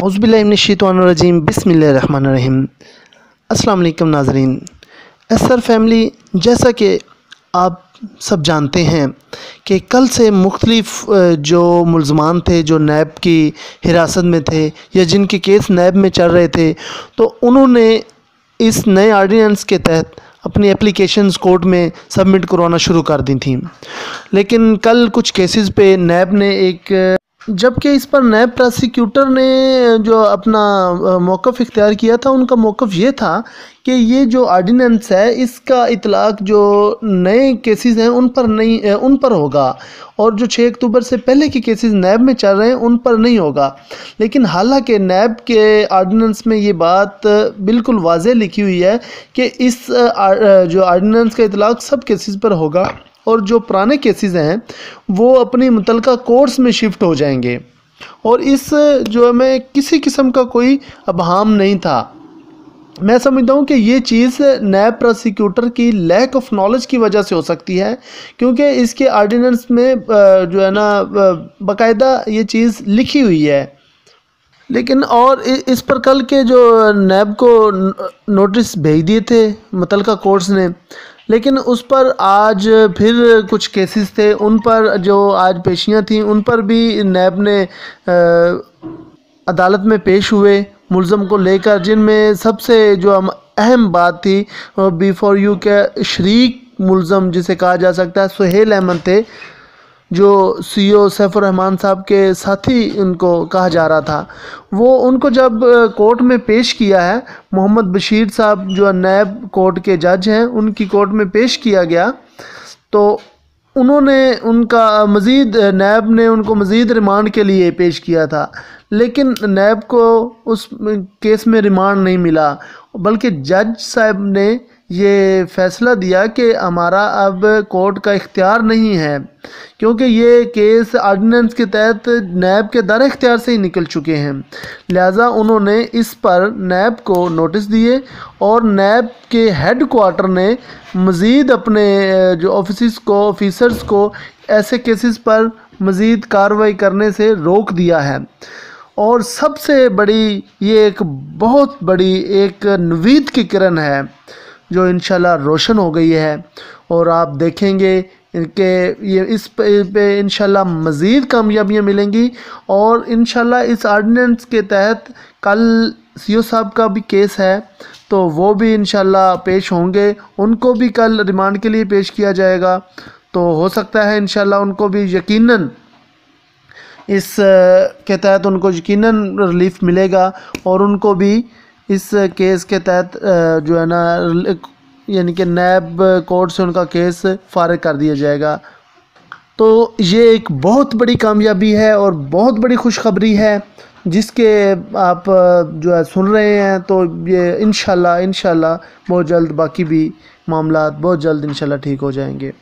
औज़ुबिल्लाहिमिनश्शैतानिर्रजीम बिस्मिल्लाहिर्रहमानिर्रहीम। अस्सलाम वालेकुम नाज़रीन। एसर फैमिली, जैसा कि आप सब जानते हैं कि कल से मुख्तलिफ़ जो मुल्ज़मान थे जो नैब की हिरासत में थे या जिनके केस नैब में चल रहे थे, तो उन्होंने इस नए आर्डिनेंस के तहत अपनी एप्लीकेशंस कोर्ट में सबमिट करवाना शुरू कर दी थी। लेकिन कल कुछ केसेस पे नैब ने जबकि इस पर नैब प्रोसिक्यूटर ने जो अपना मौक़िफ़ इख्तियार किया था, उनका मौक़िफ़ ये था कि ये जो आर्डिनेंस है इसका इतलाक़ जो नए केसेस हैं उन पर होगा, और जो 6 अक्टूबर से पहले के केसेस नैब में चल रहे हैं उन पर नहीं होगा। लेकिन हालांकि नैब के आर्डिनेंस में ये बात बिल्कुल वाज़ेह लिखी हुई है कि इस जो आर्डिनेंस का इतलाक़ सब केसेस पर होगा, और जो पुराने केसेस हैं वो अपनी मुतलका कोर्ट्स में शिफ्ट हो जाएंगे। और इस जो में किसी किस्म का कोई अबहाम नहीं था। मैं समझता हूँ कि ये चीज़ नैब प्रोसिक्यूटर की लैक ऑफ नॉलेज की वजह से हो सकती है, क्योंकि इसके आर्डिनेंस में जो है ना बाकायदा ये चीज़ लिखी हुई है। लेकिन और इस पर कल के जो नैब को नोटिस भेज दिए थे मुतलका कोर्ट्स ने, लेकिन उस पर आज फिर कुछ केसेस थे, उन पर जो आज पेशियां थीं उन पर भी नैब ने अदालत में पेश हुए मुल्ज़म को लेकर, जिनमें सबसे जो अहम बात थी बिफोर यू के शरीक मुल्ज़म जिसे कहा जा सकता है सुहेल अहमद थे, जो CEO सैफुर रहमान साहब के साथी उनको कहा जा रहा था। वो उनको जब कोर्ट में पेश किया है, मोहम्मद बशीर साहब जो नैब कोर्ट के जज हैं उनकी कोर्ट में पेश किया गया, तो उन्होंने नैब ने उनको मज़ीद रिमांड के लिए पेश किया था। लेकिन नैब को उस केस में रिमांड नहीं मिला, बल्कि जज साहब ने ये फ़ैसला दिया कि हमारा अब कोर्ट का इख्तियार नहीं है, क्योंकि ये केस आर्डिनेंस के तहत नैब के दायरे इख्तियार से ही निकल चुके हैं। लिहाजा उन्होंने इस पर नैब को नोटिस दिए, और नैब के हेड क्वार्टर ने मज़ीद अपने जो ऑफिसर्स को ऐसे केसेस पर मज़ीद कार्रवाई करने से रोक दिया है। और सबसे बड़ी ये एक बहुत बड़ी एक नवीद की किरण है जो इंशाल्लाह रोशन हो गई है, और आप देखेंगे कि ये इस पे इंशाल्लाह मज़ीद कामयाबियाँ मिलेंगी। और इंशाल्लाह इस आर्डिनेंस के तहत कल CO साहब का भी केस है, तो वो भी इंशाल्लाह पेश होंगे, उनको भी कल रिमांड के लिए पेश किया जाएगा। तो हो सकता है इंशाल्लाह उनको भी यकीनन इस के तहत उनको यकीनन रिलीफ मिलेगा, और उनको भी इस केस के तहत जो है ना यानी कि नैब कोर्ट से उनका केस फारिग कर दिया जाएगा। तो ये एक बहुत बड़ी कामयाबी है और बहुत बड़ी खुशखबरी है, जिसके आप जो है सुन रहे हैं। तो ये इंशाल्लाह बहुत जल्द बाकी भी मामला बहुत जल्द इंशाल्लाह ठीक हो जाएंगे।